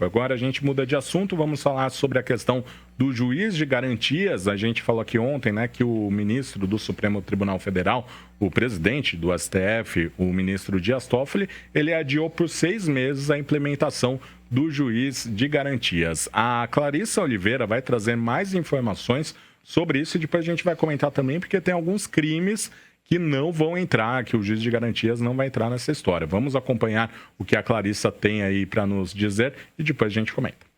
Agora a gente muda de assunto, vamos falar sobre a questão do juiz de garantias. A gente falou aqui ontem, né, que o ministro do Supremo Tribunal Federal, o presidente do STF, o ministro Dias Toffoli, ele adiou por 6 meses a implementação do juiz de garantias. A Clarissa Oliveira vai trazer mais informações sobre isso e depois a gente vai comentar também, porque tem alguns crimes que não vão entrar, que o juiz de garantias não vai entrar nessa história. Vamos acompanhar o que a Clarissa tem aí para nos dizer e depois a gente comenta.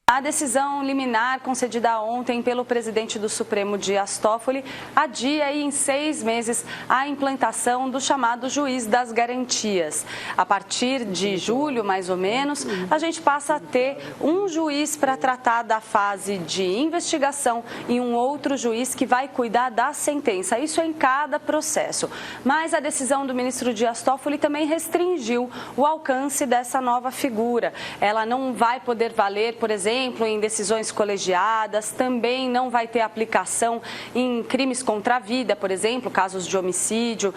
A decisão liminar concedida ontem pelo presidente do Supremo, Dias Toffoli, adia em 6 meses a implantação do chamado juiz das garantias. A partir de julho, mais ou menos, a gente passa a ter um juiz para tratar da fase de investigação e um outro juiz que vai cuidar da sentença. Isso em cada processo. Mas a decisão do ministro Dias Toffoli também restringiu o alcance dessa nova figura. Ela não vai poder valer, por exemplo, em decisões colegiadas, também não vai ter aplicação em crimes contra a vida, por exemplo, casos de homicídio,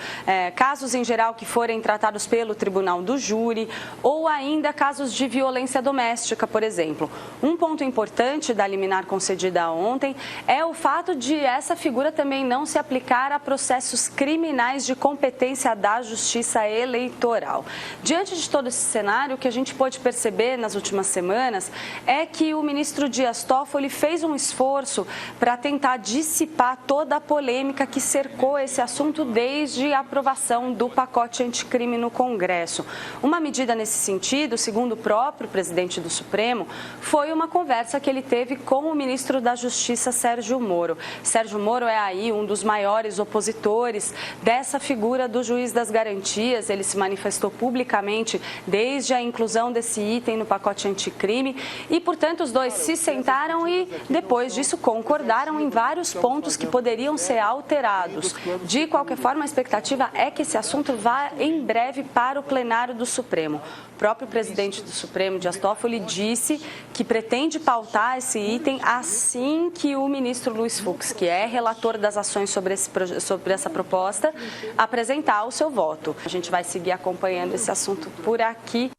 casos em geral que forem tratados pelo tribunal do júri, ou ainda casos de violência doméstica, por exemplo. Um ponto importante da liminar concedida ontem é o fato de essa figura também não se aplicar a processos criminais de competência da Justiça Eleitoral. Diante de todo esse cenário, o que a gente pôde perceber nas últimas semanas é que o ministro Dias Toffoli fez um esforço para tentar dissipar toda a polêmica que cercou esse assunto desde a aprovação do pacote anticrime no Congresso. Uma medida nesse sentido, segundo o próprio presidente do Supremo, foi uma conversa que ele teve com o ministro da Justiça, Sérgio Moro. Sérgio Moro é aí um dos maiores opositores dessa figura do juiz das garantias. Ele se manifestou publicamente desde a inclusão desse item no pacote anticrime e, portanto, os dois se sentaram e, depois disso, concordaram em vários pontos que poderiam ser alterados. De qualquer forma, a expectativa é que esse assunto vá em breve para o plenário do Supremo. O próprio presidente do Supremo, Dias Toffoli, disse que pretende pautar esse item assim que o ministro Luiz Fux, que é relator das ações sobre essa proposta, apresentar o seu voto. A gente vai seguir acompanhando esse assunto por aqui.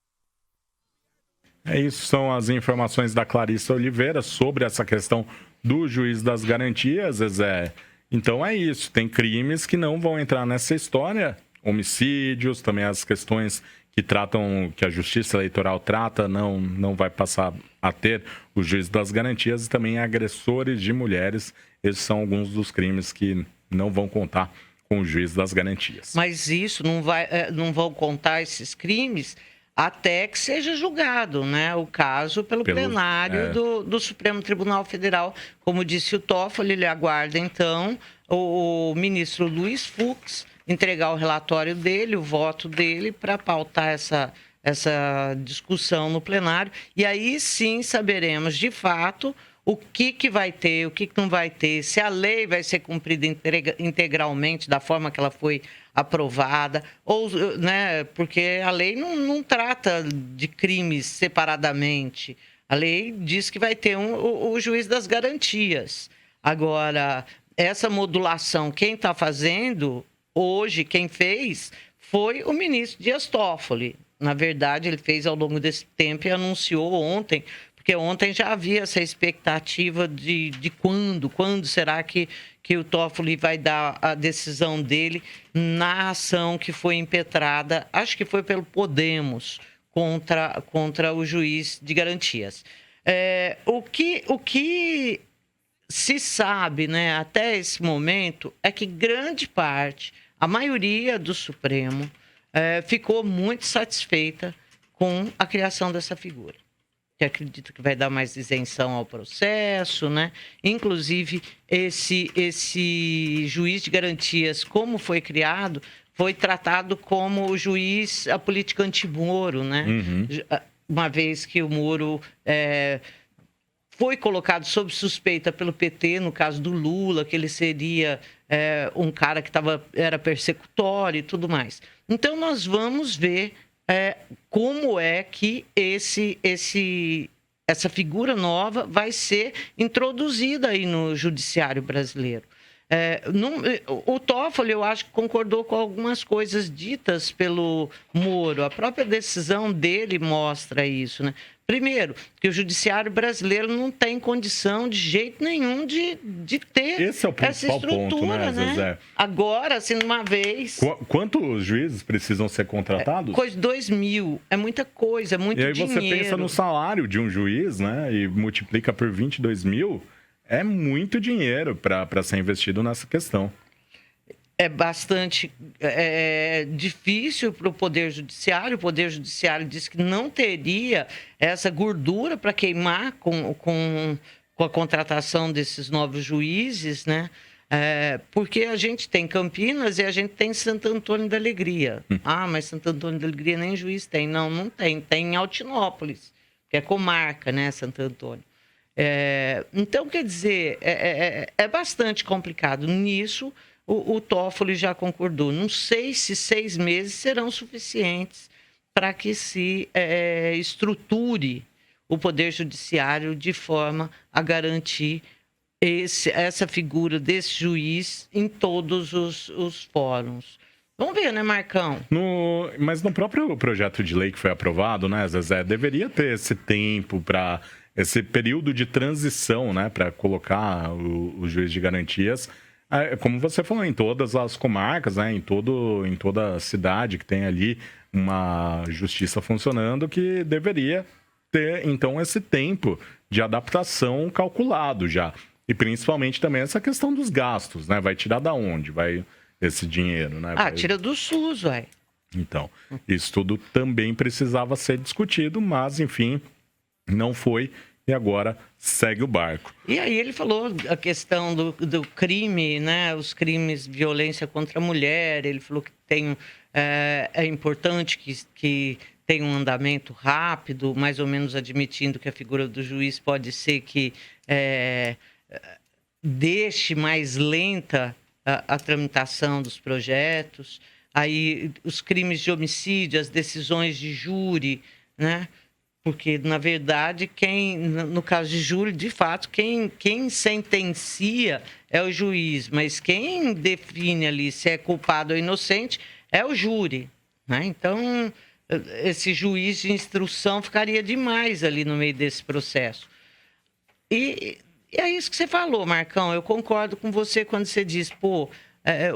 É isso, são as informações da Clarissa Oliveira sobre essa questão do juiz das garantias, Zezé. Então é isso, tem crimes que não vão entrar nessa história, homicídios, também as questões que a Justiça Eleitoral trata, não vai passar a ter o juiz das garantias e também agressores de mulheres. Esses são alguns dos crimes que não vão contar com o juiz das garantias. Mas isso não vão contar esses crimes até que seja julgado, né, o caso pelo plenário do Supremo Tribunal Federal. Como disse o Toffoli, ele aguarda, então, o ministro Luiz Fux entregar o relatório dele, o voto dele, para pautar essa discussão no plenário. E aí sim saberemos, de fato, o que vai ter, o que não vai ter, se a lei vai ser cumprida integralmente da forma que ela foi aprovada, ou, né, porque a lei não trata de crimes separadamente. A lei diz que vai ter o juiz das garantias. Agora, essa modulação, quem está fazendo hoje, quem fez, foi o ministro Dias Toffoli. Na verdade, ele fez ao longo desse tempo e anunciou ontem, porque ontem já havia essa expectativa de quando será que o Toffoli vai dar a decisão dele na ação que foi impetrada, acho que foi pelo Podemos, contra o juiz de garantias. O que se sabe, né, até esse momento, é que grande parte, a maioria do Supremo, ficou muito satisfeita com a criação dessa figura, que acredito que vai dar mais isenção ao processo, né? Inclusive, esse juiz de garantias, como foi criado, foi tratado como o juiz, a política anti-Moro, né? Uhum. Uma vez que o Moro foi colocado sob suspeita pelo PT, no caso do Lula, que ele seria um cara que era persecutório e tudo mais. Então, nós vamos ver como é que essa figura nova vai ser introduzida aí no judiciário brasileiro. O Toffoli, eu acho que concordou com algumas coisas ditas pelo Moro. A própria decisão dele mostra isso, né? Primeiro, que o judiciário brasileiro não tem condição de jeito nenhum de ter esse é o principal essa estrutura, ponto, né, Zezé? Agora, assim, de uma vez... Quantos juízes precisam ser contratados? Coisa de 2.000. É muita coisa, é muito dinheiro. E aí você pensa no salário de um juiz, né? E multiplica por 22.000. É muito dinheiro para ser investido nessa questão. É bastante difícil para o Poder Judiciário. O Poder Judiciário diz que não teria essa gordura para queimar com a contratação desses novos juízes, né? Porque a gente tem Campinas e a gente tem Santo Antônio da Alegria. Ah, mas Santo Antônio da Alegria nem juiz tem. Não, não tem. Tem em Altinópolis, que é comarca, né, Santo Antônio. Então, quer dizer, é bastante complicado. Nisso, o Toffoli já concordou. Não sei se 6 meses serão suficientes para que se estruture o Poder Judiciário de forma a garantir essa figura desse juiz em todos os fóruns. Vamos ver, né, Marcão? Mas no próprio projeto de lei que foi aprovado, né, Zezé, deveria ter esse tempo para esse período de transição, né, para colocar o juiz de garantias, como você falou, em todas as comarcas, né, em toda cidade que tem ali uma justiça funcionando, que deveria ter, então, esse tempo de adaptação calculado já. E principalmente também essa questão dos gastos, né? Vai tirar da onde? Vai esse dinheiro, né? Tira do SUS, ué. Então, isso tudo também precisava ser discutido, mas, enfim, não foi. E agora segue o barco. E aí ele falou a questão do crime, né? Os crimes de violência contra a mulher. Ele falou que é importante que tenha um andamento rápido, mais ou menos admitindo que a figura do juiz pode ser que deixe mais lenta a tramitação dos projetos. Aí os crimes de homicídio, as decisões de júri, né? Porque, na verdade, no caso de júri, de fato, quem sentencia é o juiz, mas quem define ali se é culpado ou inocente é o júri, né? Então, esse juiz de instrução ficaria demais ali no meio desse processo. E é isso que você falou, Marcão. Eu concordo com você quando você diz,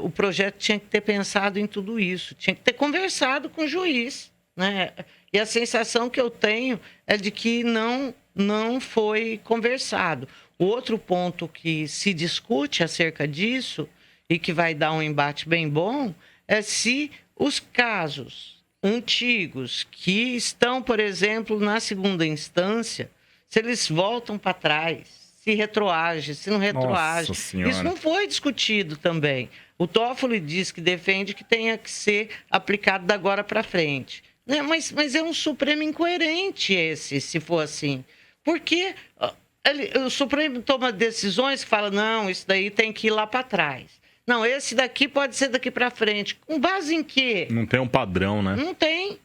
o projeto tinha que ter pensado em tudo isso, tinha que ter conversado com o juiz, né? E a sensação que eu tenho é de que não foi conversado. Outro ponto que se discute acerca disso e que vai dar um embate bem bom é se os casos antigos que estão, por exemplo, na segunda instância, se eles voltam para trás, se retroage, se não retroage. Isso não foi discutido também. O Toffoli diz que defende que tenha que ser aplicado da agora para frente. Mas é um Supremo incoerente esse, se for assim. Porque o Supremo toma decisões que fala, não, isso daí tem que ir lá para trás. Não, esse daqui pode ser daqui para frente. Com base em quê? Não tem um padrão, né? Não tem.